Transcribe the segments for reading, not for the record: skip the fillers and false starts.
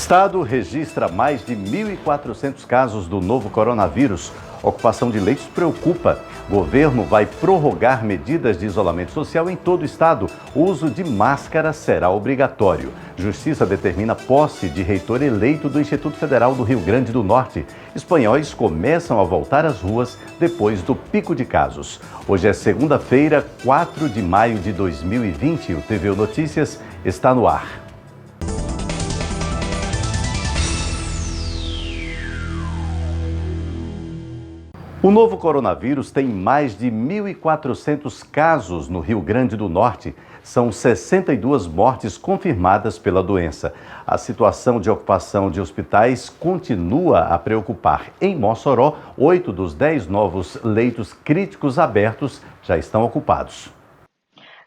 Estado registra mais de 1.400 casos do novo coronavírus. Ocupação de leitos preocupa. Governo vai prorrogar medidas de isolamento social em todo o estado. O uso de máscara será obrigatório. Justiça determina posse de reitor eleito do Instituto Federal do Rio Grande do Norte. Espanhóis começam a voltar às ruas depois do pico de casos. Hoje é segunda-feira, 4 de maio de 2020. O TVU Notícias está no ar. O novo coronavírus tem mais de 1.400 casos no Rio Grande do Norte. São 62 mortes confirmadas pela doença. A situação de ocupação de hospitais continua a preocupar. Em Mossoró, 8 dos 10 novos leitos críticos abertos já estão ocupados.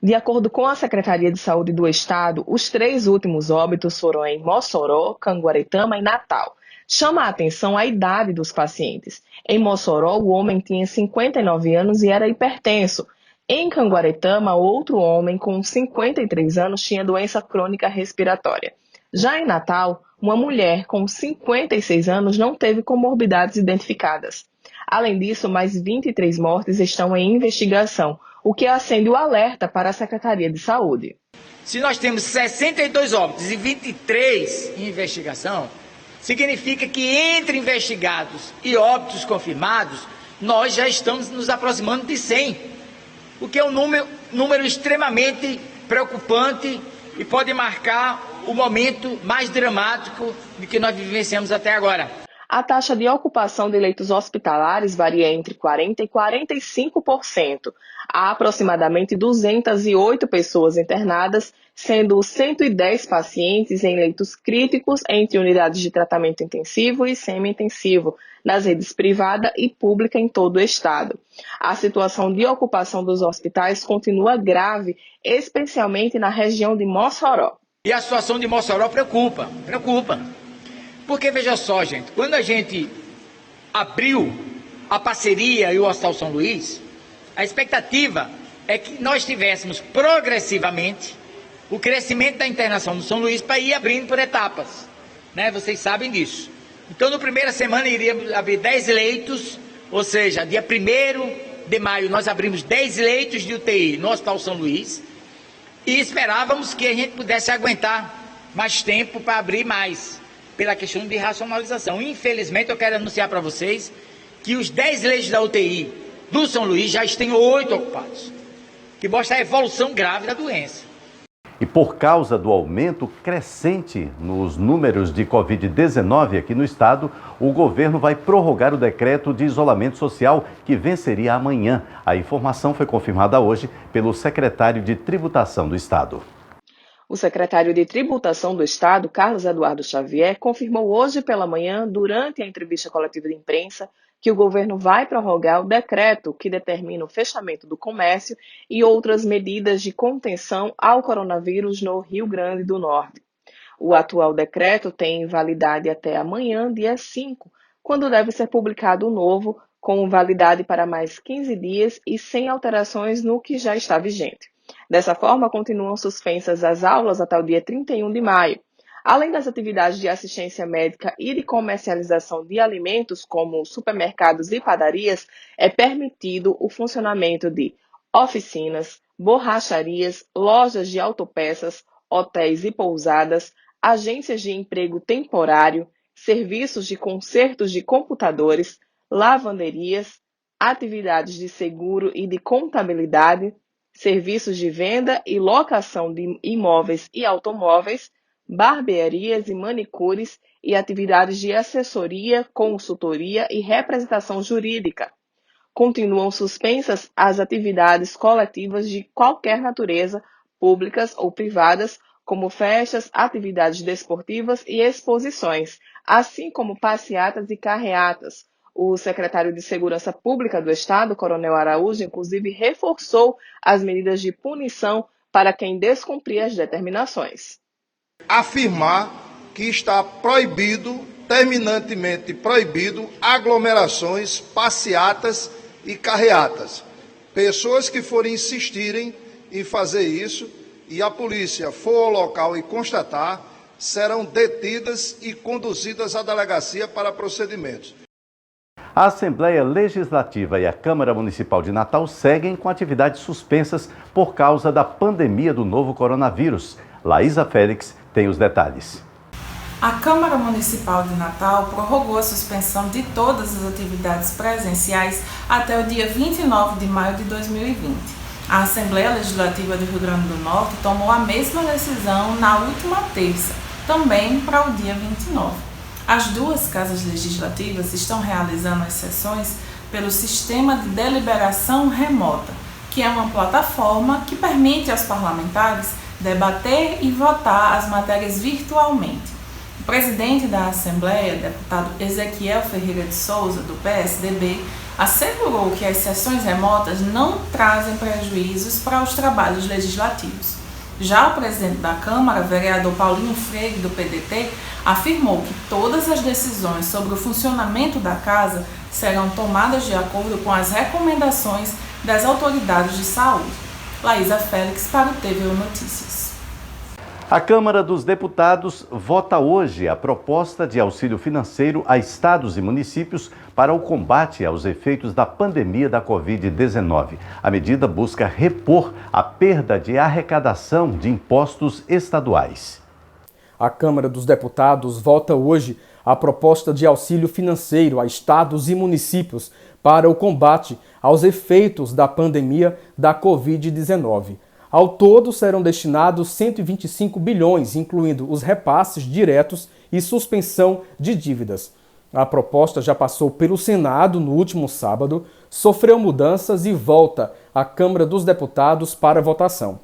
De acordo com a Secretaria de Saúde do Estado, os 3 últimos óbitos foram em Mossoró, Canguaretama e Natal. Chama a atenção a idade dos pacientes. Em Mossoró, o homem tinha 59 anos e era hipertenso. Em Canguaretama, outro homem com 53 anos tinha doença crônica respiratória. Já em Natal, uma mulher com 56 anos não teve comorbidades identificadas. Além disso, mais 23 mortes estão em investigação, o que acende o alerta para a Secretaria de Saúde. Se nós temos 62 óbitos e 23 em investigação, significa que entre investigados e óbitos confirmados, nós já estamos nos aproximando de 100, o que é um número extremamente preocupante e pode marcar o momento mais dramático de que nós vivenciamos até agora. A taxa de ocupação de leitos hospitalares varia entre 40% e 45%. Há aproximadamente 208 pessoas internadas, sendo 110 pacientes em leitos críticos entre unidades de tratamento intensivo e semi-intensivo, nas redes privada e pública em todo o estado. A situação de ocupação dos hospitais continua grave, especialmente na região de Mossoró. E a situação de Mossoró preocupa. Porque, veja só, gente, quando a gente abriu a parceria e o Hospital São Luís, a expectativa é que nós tivéssemos progressivamente o crescimento da internação do São Luís para ir abrindo por etapas, né? Vocês sabem disso. Então, na primeira semana, iríamos abrir 10 leitos, ou seja, dia 1º de maio, nós abrimos 10 leitos de UTI no Hospital São Luís e esperávamos que a gente pudesse aguentar mais tempo para abrir mais, pela questão de racionalização. Infelizmente, eu quero anunciar para vocês que os 10 leitos da UTI do São Luís já estão 8 ocupados, que mostra a evolução grave da doença. E por causa do aumento crescente nos números de Covid-19 aqui no estado, o governo vai prorrogar o decreto de isolamento social que venceria amanhã. A informação foi confirmada hoje pelo secretário de Tributação do estado. O secretário de Tributação do Estado, Carlos Eduardo Xavier, confirmou hoje pela manhã, durante a entrevista coletiva de imprensa, que o governo vai prorrogar o decreto que determina o fechamento do comércio e outras medidas de contenção ao coronavírus no Rio Grande do Norte. O atual decreto tem validade até amanhã, dia 5, quando deve ser publicado o novo, com validade para mais 15 dias e sem alterações no que já está vigente. Dessa forma, continuam suspensas as aulas até o dia 31 de maio. Além das atividades de assistência médica e de comercialização de alimentos, como supermercados e padarias, é permitido o funcionamento de oficinas, borracharias, lojas de autopeças, hotéis e pousadas, agências de emprego temporário, serviços de consertos de computadores, lavanderias, atividades de seguro e de contabilidade, serviços de venda e locação de imóveis e automóveis, barbearias e manicures e atividades de assessoria, consultoria e representação jurídica. Continuam suspensas as atividades coletivas de qualquer natureza, públicas ou privadas, como festas, atividades desportivas e exposições, assim como passeatas e carreatas. O secretário de Segurança Pública do Estado, Coronel Araújo, inclusive reforçou as medidas de punição para quem descumprir as determinações. Afirmar que está proibido, terminantemente proibido, aglomerações, passeatas e carreatas. Pessoas que forem insistirem em fazer isso e a polícia for ao local e constatar, serão detidas e conduzidas à delegacia para procedimentos. A Assembleia Legislativa e a Câmara Municipal de Natal seguem com atividades suspensas por causa da pandemia do novo coronavírus. Laísa Félix tem os detalhes. A Câmara Municipal de Natal prorrogou a suspensão de todas as atividades presenciais até o dia 29 de maio de 2020. A Assembleia Legislativa do Rio Grande do Norte tomou a mesma decisão na última terça, também para o dia 29. As duas casas legislativas estão realizando as sessões pelo Sistema de Deliberação Remota, que é uma plataforma que permite aos parlamentares debater e votar as matérias virtualmente. O presidente da Assembleia, deputado Ezequiel Ferreira de Souza, do PSDB, assegurou que as sessões remotas não trazem prejuízos para os trabalhos legislativos. Já o presidente da Câmara, vereador Paulinho Freire, do PDT, afirmou que todas as decisões sobre o funcionamento da casa serão tomadas de acordo com as recomendações das autoridades de saúde. Laísa Félix para o TVU Notícias. A Câmara dos Deputados vota hoje a proposta de auxílio financeiro a estados e municípios para o combate aos efeitos da pandemia da Covid-19. A medida busca repor a perda de arrecadação de impostos estaduais. A Câmara dos Deputados vota hoje a proposta de auxílio financeiro a estados e municípios para o combate aos efeitos da pandemia da Covid-19. Ao todo, serão destinados 125 bilhões, incluindo os repasses diretos e suspensão de dívidas. A proposta já passou pelo Senado no último sábado, sofreu mudanças e volta à Câmara dos Deputados para votação.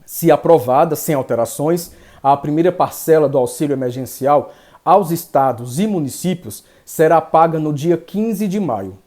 Se aprovada sem alterações, a primeira parcela do auxílio emergencial aos estados e municípios será paga no dia 15 de maio.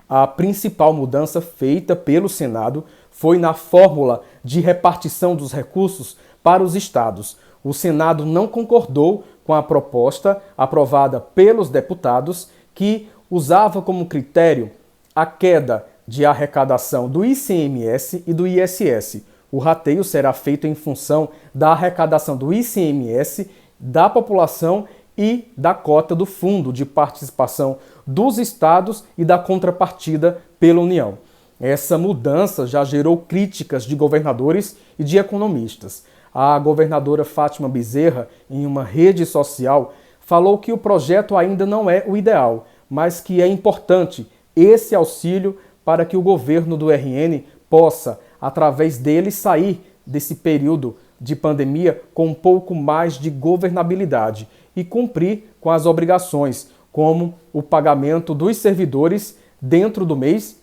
A principal mudança feita pelo Senado foi na fórmula de repartição dos recursos para os estados. O Senado não concordou com a proposta aprovada pelos deputados, que usava como critério a queda de arrecadação do ICMS e do ISS. O rateio será feito em função da arrecadação do ICMS, da população e da cota do Fundo de Participação dos Estados e da contrapartida pela União. Essa mudança já gerou críticas de governadores e de economistas. A governadora Fátima Bezerra, em uma rede social, falou que o projeto ainda não é o ideal, mas que é importante esse auxílio para que o governo do RN possa, através dele, sair desse período de pandemia com um pouco mais de governabilidade e cumprir com as obrigações, como o pagamento dos servidores dentro do mês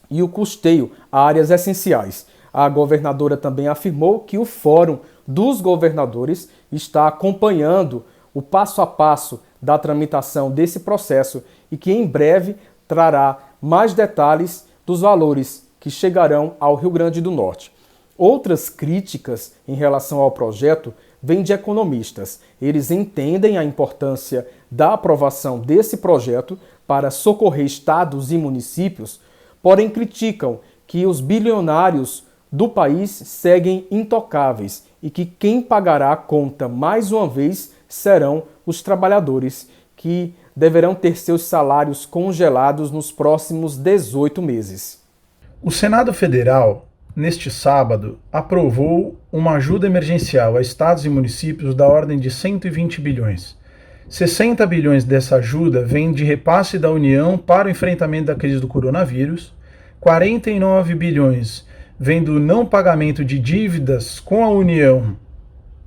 e o custeio a áreas essenciais. A governadora também afirmou que o Fórum dos Governadores está acompanhando o passo a passo da tramitação desse processo e que em breve trará mais detalhes dos valores que chegarão ao Rio Grande do Norte. Outras críticas em relação ao projeto vêm de economistas. Eles entendem a importância da aprovação desse projeto para socorrer estados e municípios, porém criticam que os bilionários do país seguem intocáveis e que quem pagará a conta mais uma vez serão os trabalhadores, que deverão ter seus salários congelados nos próximos 18 meses. O Senado Federal, neste sábado, aprovou uma ajuda emergencial a estados e municípios da ordem de 120 bilhões. 60 bilhões dessa ajuda vem de repasse da União para o enfrentamento da crise do coronavírus, 49 bilhões vem do não pagamento de dívidas com a União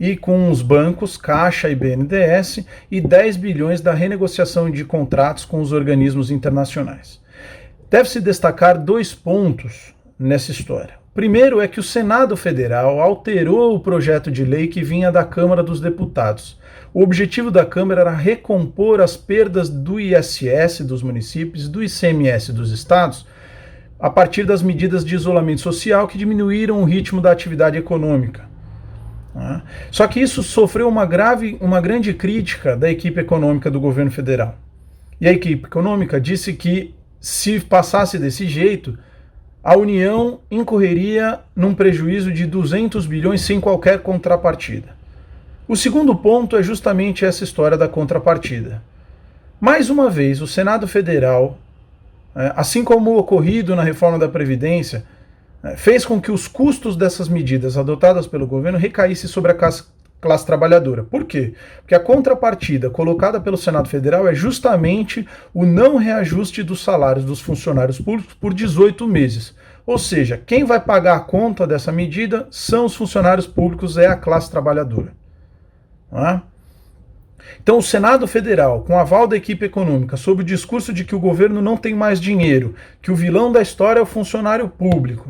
e com os bancos, Caixa e BNDES, e 10 bilhões da renegociação de contratos com os organismos internacionais. Deve-se destacar 2 pontos nessa história. Primeiro é que o Senado Federal alterou o projeto de lei que vinha da Câmara dos Deputados. O objetivo da Câmara era recompor as perdas do ISS dos municípios e do ICMS dos estados a partir das medidas de isolamento social que diminuíram o ritmo da atividade econômica. Só que isso sofreu uma grande crítica da equipe econômica do governo federal. E a equipe econômica disse que, se passasse desse jeito, a União incorreria num prejuízo de 200 bilhões sem qualquer contrapartida. O segundo ponto é justamente essa história da contrapartida. Mais uma vez, o Senado Federal, assim como o ocorrido na reforma da Previdência, fez com que os custos dessas medidas adotadas pelo governo recaíssem sobre a classe trabalhadora. Por quê? Porque a contrapartida colocada pelo Senado Federal é justamente o não reajuste dos salários dos funcionários públicos por 18 meses. Ou seja, quem vai pagar a conta dessa medida são os funcionários públicos, é a classe trabalhadora. Não é? Então, o Senado Federal, com aval da equipe econômica, sob o discurso de que o governo não tem mais dinheiro, que o vilão da história é o funcionário público,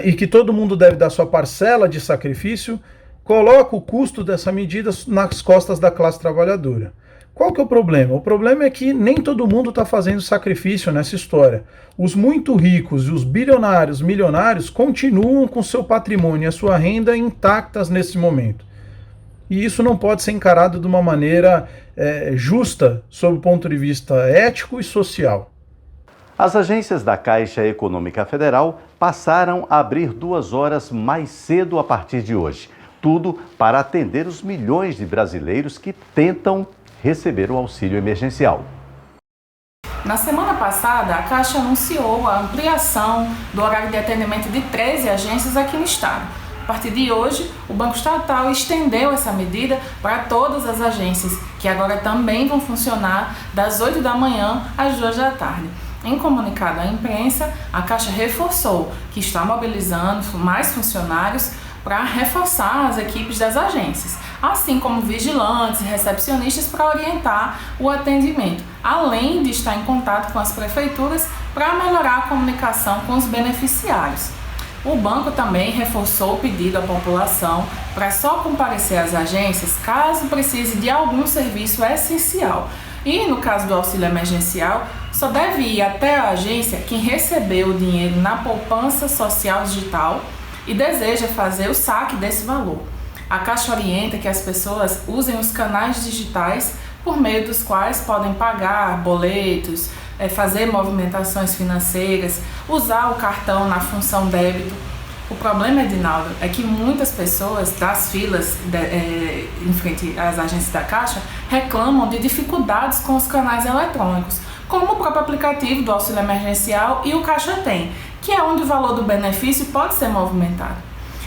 e que todo mundo deve dar sua parcela de sacrifício, coloca o custo dessa medida nas costas da classe trabalhadora. Qual que é o problema? O problema é que nem todo mundo está fazendo sacrifício nessa história. Os muito ricos e os bilionários, milionários, continuam com seu patrimônio e a sua renda intactas nesse momento. E isso não pode ser encarado de uma maneira justa, sob o ponto de vista ético e social. As agências da Caixa Econômica Federal passaram a abrir 2 horas mais cedo a partir de hoje. Tudo para atender os milhões de brasileiros que tentam receber o auxílio emergencial. Na semana passada, a Caixa anunciou a ampliação do horário de atendimento de 13 agências aqui no estado. A partir de hoje, o Banco Estatal estendeu essa medida para todas as agências, que agora também vão funcionar das 8 da manhã às 2 da tarde. Em comunicado à imprensa, a Caixa reforçou que está mobilizando mais funcionários para reforçar as equipes das agências, assim como vigilantes e recepcionistas para orientar o atendimento, além de estar em contato com as prefeituras para melhorar a comunicação com os beneficiários. O banco também reforçou o pedido à população para só comparecer às agências caso precise de algum serviço essencial. E no caso do auxílio emergencial, só deve ir até a agência quem recebeu o dinheiro na poupança social digital e deseja fazer o saque desse valor. A Caixa orienta que as pessoas usem os canais digitais por meio dos quais podem pagar boletos, fazer movimentações financeiras, usar o cartão na função débito. O problema, Edinaldo, é que muitas pessoas das filas em frente às agências da Caixa reclamam de dificuldades com os canais eletrônicos, como o próprio aplicativo do auxílio emergencial e o Caixa Tem, que é onde o valor do benefício pode ser movimentado.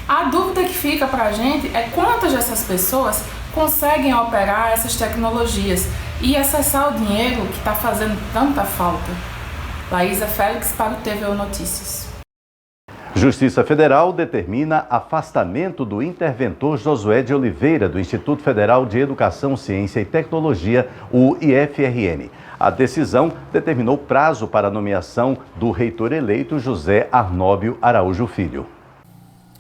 A dúvida que fica para a gente é quantas dessas pessoas conseguem operar essas tecnologias e acessar o dinheiro que está fazendo tanta falta. Laísa Félix para o TVU Notícias. Justiça Federal determina afastamento do interventor Josué de Oliveira, do Instituto Federal de Educação, Ciência e Tecnologia, o IFRN. A decisão determinou prazo para a nomeação do reitor eleito José Arnóbio Araújo Filho.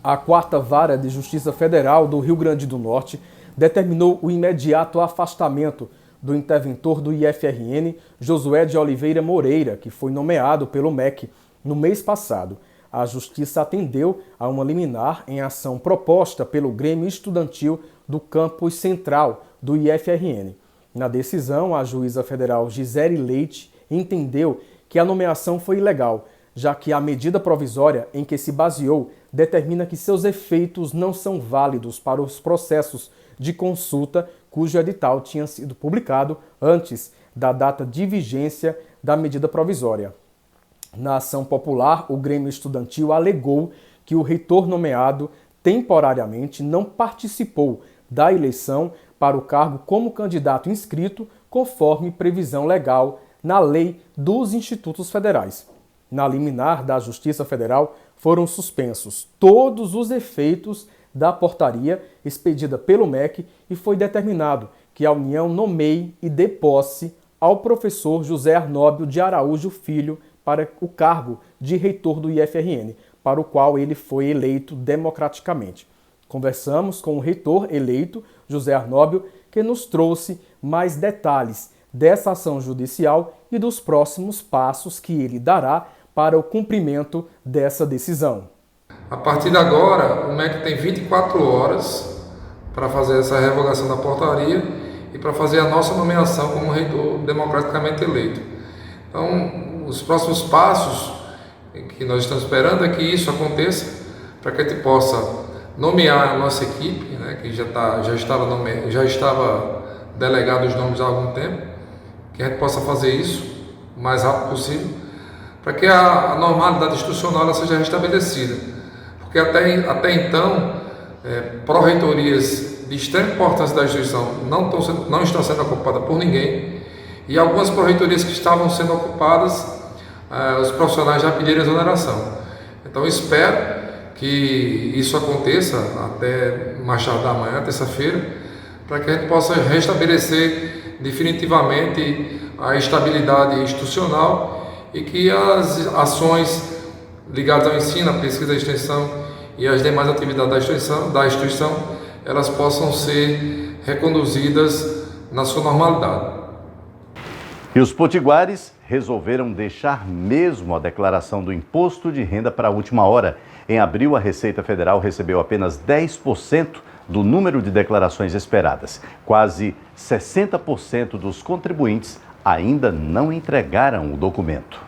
A 4ª Vara de Justiça Federal do Rio Grande do Norte determinou o imediato afastamento do interventor do IFRN, Josué de Oliveira Moreira, que foi nomeado pelo MEC no mês passado. A Justiça atendeu a uma liminar em ação proposta pelo Grêmio Estudantil do Campus Central do IFRN. Na decisão, a juíza federal Gisele Leite entendeu que a nomeação foi ilegal, já que a medida provisória em que se baseou determina que seus efeitos não são válidos para os processos de consulta cujo edital tinha sido publicado antes da data de vigência da medida provisória. Na ação popular, o Grêmio Estudantil alegou que o reitor nomeado temporariamente não participou da eleição para o cargo como candidato inscrito, conforme previsão legal na Lei dos Institutos Federais. Na liminar da Justiça Federal, foram suspensos todos os efeitos da portaria expedida pelo MEC e foi determinado que a União nomeie e dê posse ao professor José Arnóbio de Araújo Filho para o cargo de reitor do IFRN, para o qual ele foi eleito democraticamente. Conversamos com o reitor eleito, José Arnóbio, que nos trouxe mais detalhes dessa ação judicial e dos próximos passos que ele dará para o cumprimento dessa decisão. A partir de agora, o MEC tem 24 horas para fazer essa revogação da portaria e para fazer a nossa nomeação como reitor democraticamente eleito. Então, os próximos passos que nós estamos esperando é que isso aconteça para que a gente possa nomear a nossa equipe, né, que já estava delegado os nomes há algum tempo, que a gente possa fazer isso o mais rápido possível, para que a normalidade institucional ela seja restabelecida. Porque até então, pró-reitorias de extrema importância da instituição não estão sendo ocupadas por ninguém, e algumas pró-reitorias que estavam sendo ocupadas, os profissionais já pediram exoneração. Então espero que isso aconteça até mais tarde da manhã, terça-feira, para que a gente possa restabelecer definitivamente a estabilidade institucional e que as ações ligadas ao ensino, à pesquisa e extensão e as demais atividades da instituição, elas possam ser reconduzidas na sua normalidade. E os potiguares resolveram deixar mesmo a declaração do imposto de renda para a última hora. Em abril, a Receita Federal recebeu apenas 10% do número de declarações esperadas. Quase 60% dos contribuintes ainda não entregaram o documento.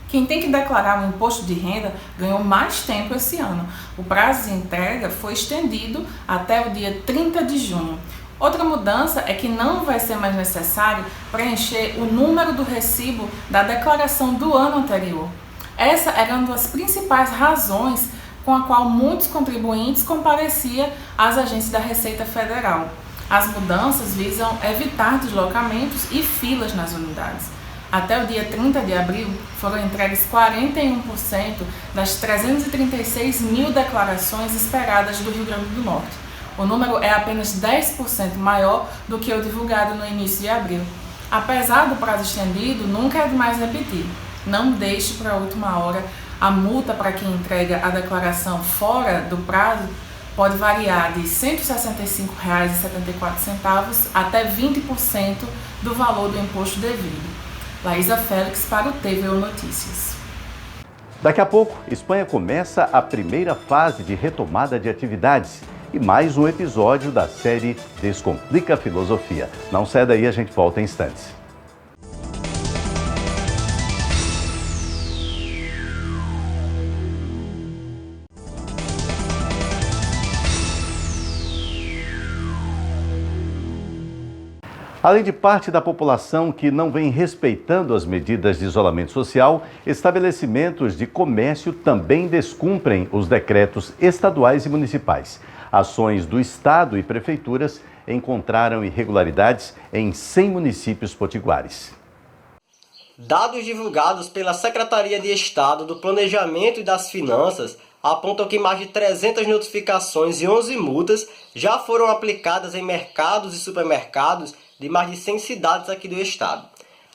Quem tem que declarar o imposto de renda ganhou mais tempo esse ano. O prazo de entrega foi estendido até o dia 30 de junho. Outra mudança é que não vai ser mais necessário preencher o número do recibo da declaração do ano anterior. Essa era uma das principais razões com a qual muitos contribuintes compareciam às agências da Receita Federal. As mudanças visam evitar deslocamentos e filas nas unidades. Até o dia 30 de abril, foram entregues 41% das 336 mil declarações esperadas do Rio Grande do Norte. O número é apenas 10% maior do que o divulgado no início de abril. Apesar do prazo estendido, nunca é demais repetir. Não deixe para a última hora. A multa para quem entrega a declaração fora do prazo pode variar de R$ 165,74 até 20% do valor do imposto devido. Laísa Félix para o TVU Notícias. Daqui a pouco, Espanha começa a primeira fase de retomada de atividades e mais um episódio da série Descomplica a Filosofia. Não sai daí, a gente volta em instantes. Além de parte da população que não vem respeitando as medidas de isolamento social, estabelecimentos de comércio também descumprem os decretos estaduais e municipais. Ações do Estado e prefeituras encontraram irregularidades em 100 municípios potiguares. Dados divulgados pela Secretaria de Estado do Planejamento e das Finanças apontam que mais de 300 notificações e 11 multas já foram aplicadas em mercados e supermercados de mais de 100 cidades aqui do estado.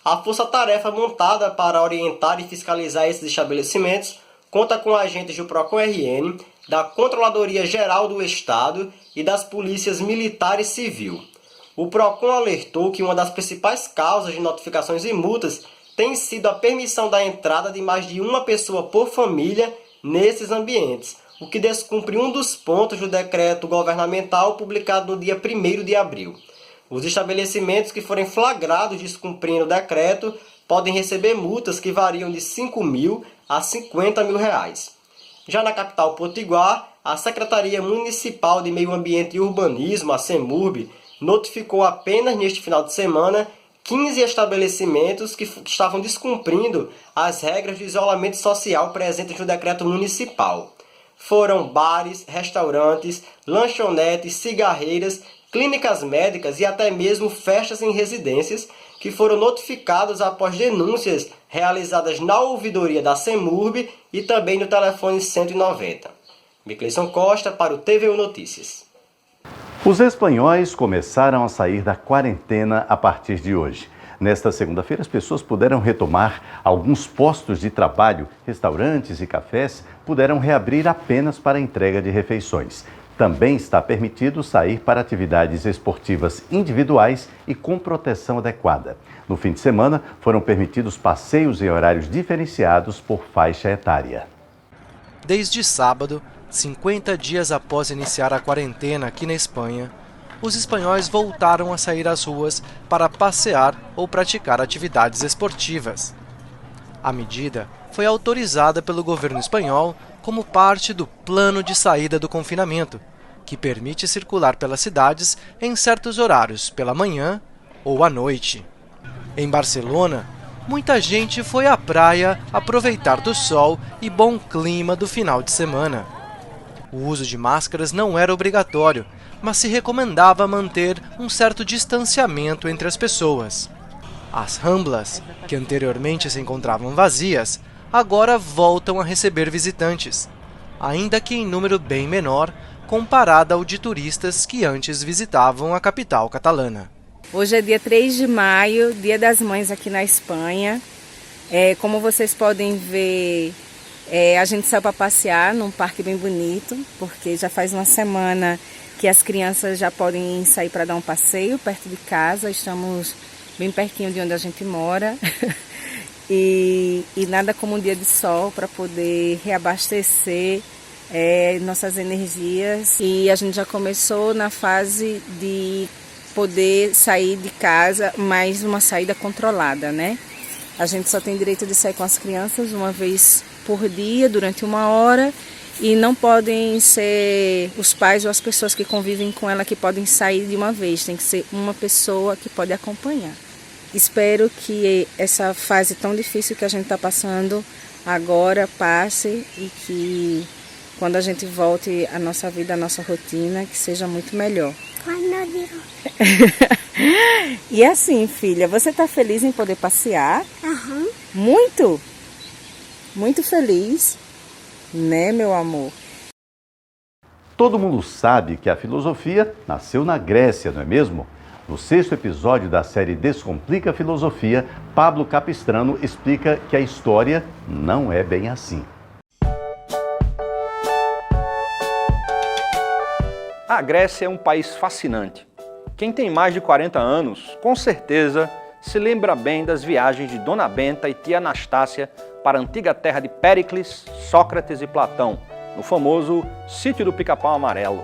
A força-tarefa montada para orientar e fiscalizar esses estabelecimentos conta com agentes do PROCON-RN, da Controladoria Geral do Estado e das polícias militar e civil. O PROCON alertou que uma das principais causas de notificações e multas tem sido a permissão da entrada de mais de uma pessoa por família nesses ambientes, o que descumpre um dos pontos do decreto governamental publicado no dia 1º de abril. Os estabelecimentos que forem flagrados descumprindo o decreto podem receber multas que variam de R$ 5.000 a R$ 50.000. Já na capital potiguar, a Secretaria Municipal de Meio Ambiente e Urbanismo, a CEMURB, notificou apenas neste final de semana 15 estabelecimentos que estavam descumprindo as regras de isolamento social presentes no decreto municipal. Foram bares, restaurantes, lanchonetes, cigarreiras, clínicas médicas e até mesmo festas em residências que foram notificados após denúncias realizadas na ouvidoria da CEMURB e também no telefone 190. Micleison Costa para o TVU Notícias. Os espanhóis começaram a sair da quarentena a partir de hoje. Nesta segunda-feira, as pessoas puderam retomar alguns postos de trabalho, restaurantes e cafés puderam reabrir apenas para a entrega de refeições. Também está permitido sair para atividades esportivas individuais e com proteção adequada. No fim de semana, foram permitidos passeios em horários diferenciados por faixa etária. Desde sábado, 50 dias após iniciar a quarentena aqui na Espanha, os espanhóis voltaram a sair às ruas para passear ou praticar atividades esportivas. A medida foi autorizada pelo governo espanhol como parte do plano de saída do confinamento, que permite circular pelas cidades em certos horários, pela manhã ou à noite. Em Barcelona, muita gente foi à praia aproveitar do sol e bom clima do final de semana. O uso de máscaras não era obrigatório, mas se recomendava manter um certo distanciamento entre as pessoas. As Ramblas, que anteriormente se encontravam vazias, agora voltam a receber visitantes, ainda que em número bem menor, comparado ao de turistas que antes visitavam a capital catalana. Hoje é dia 3 de maio, Dia das Mães aqui na Espanha. Como vocês podem ver, a gente saiu para passear num parque bem bonito, porque já faz uma semana que as crianças já podem sair para dar um passeio perto de casa. Estamos bem pertinho de onde a gente mora. E nada como um dia de sol para poder reabastecer nossas energias. E a gente já começou na fase de poder sair de casa, mas uma saída controlada, né? A gente só tem direito de sair com as crianças uma vez por dia, durante 1 hora, e não podem ser os pais ou as pessoas que convivem com ela que podem sair de uma vez, tem que ser uma pessoa que pode acompanhar. Espero que essa fase tão difícil que a gente está passando agora passe e que quando a gente volte à nossa vida, à nossa rotina, que seja muito melhor. E assim, filha, você está feliz em poder passear? Uhum. Muito? Muito feliz, né, meu amor? Todo mundo sabe que a filosofia nasceu na Grécia, não é mesmo? No 6º episódio da série Descomplica a Filosofia, Pablo Capistrano explica que a história não é bem assim. A Grécia é um país fascinante. Quem tem mais de 40 anos, com certeza, se lembra bem das viagens de Dona Benta e tia Anastácia para a antiga terra de Péricles, Sócrates e Platão, no famoso Sítio do Pica-Pau Amarelo.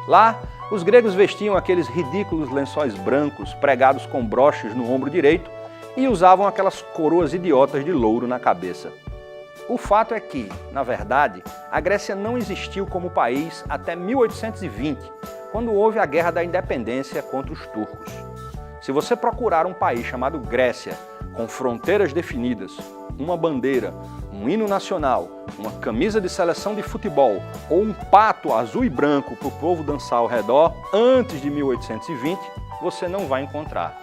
Lá, os gregos vestiam aqueles ridículos lençóis brancos pregados com broches no ombro direito e usavam aquelas coroas idiotas de louro na cabeça. O fato é que, na verdade, a Grécia não existiu como país até 1820, quando houve a Guerra da Independência contra os turcos. Se você procurar um país chamado Grécia, com fronteiras definidas, uma bandeira, um hino nacional, uma camisa de seleção de futebol ou um pato azul e branco para o povo dançar ao redor antes de 1820, você não vai encontrar.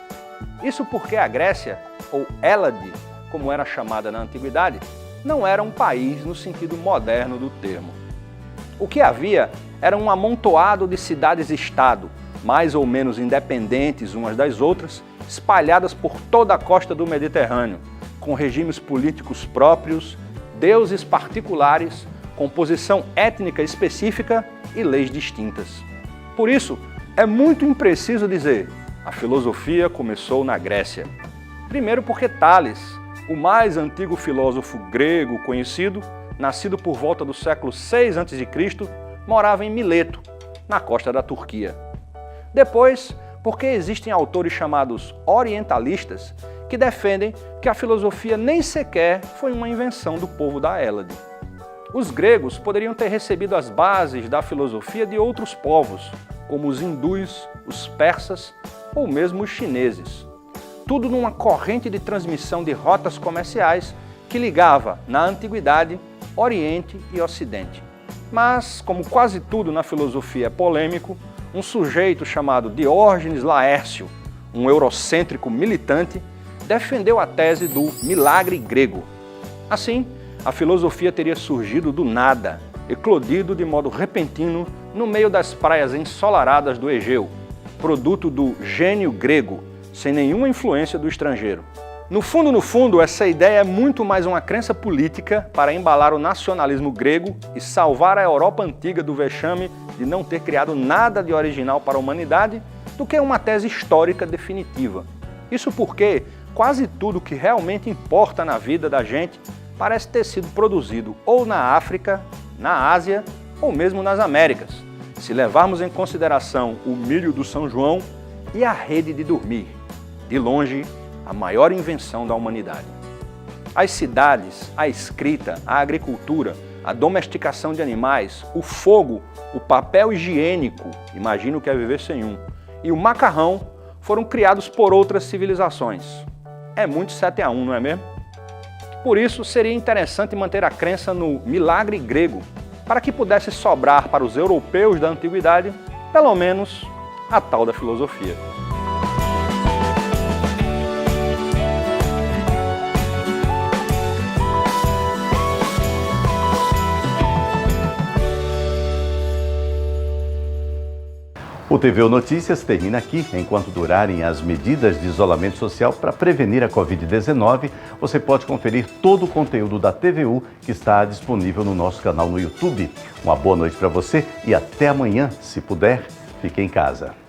Isso porque a Grécia, ou Hélade, como era chamada na antiguidade, não era um país no sentido moderno do termo. O que havia era um amontoado de cidades-estado, mais ou menos independentes umas das outras, espalhadas por toda a costa do Mediterrâneo, com regimes políticos próprios, deuses particulares, composição étnica específica e leis distintas. Por isso, é muito impreciso dizer a filosofia começou na Grécia. Primeiro porque Tales, o mais antigo filósofo grego conhecido, nascido por volta do século 6 a.C., morava em Mileto, na costa da Turquia. Depois, porque existem autores chamados orientalistas que defendem que a filosofia nem sequer foi uma invenção do povo da Hélade. Os gregos poderiam ter recebido as bases da filosofia de outros povos, como os hindus, os persas ou mesmo os chineses. Tudo numa corrente de transmissão de rotas comerciais que ligava, na antiguidade, Oriente e Ocidente. Mas, como quase tudo na filosofia é polêmico, um sujeito chamado Diógenes Laércio, um eurocêntrico militante, defendeu a tese do milagre grego. Assim, a filosofia teria surgido do nada, eclodido de modo repentino no meio das praias ensolaradas do Egeu, produto do gênio grego, sem nenhuma influência do estrangeiro. No fundo, essa ideia é muito mais uma crença política para embalar o nacionalismo grego e salvar a Europa antiga do vexame de não ter criado nada de original para a humanidade do que uma tese histórica definitiva. Isso porque quase tudo que realmente importa na vida da gente parece ter sido produzido ou na África, na Ásia ou mesmo nas Américas, se levarmos em consideração o milho do São João e a rede de dormir. De longe, a maior invenção da humanidade. As cidades, a escrita, a agricultura, a domesticação de animais, o fogo, o papel higiênico, imagino que é viver sem um, e o macarrão foram criados por outras civilizações. É muito 7-1, não é mesmo? Por isso, seria interessante manter a crença no milagre grego, para que pudesse sobrar para os europeus da antiguidade, pelo menos, a tal da filosofia. O TVU Notícias termina aqui. Enquanto durarem as medidas de isolamento social para prevenir a Covid-19, você pode conferir todo o conteúdo da TVU que está disponível no nosso canal no YouTube. Uma boa noite para você e até amanhã. Se puder, fique em casa.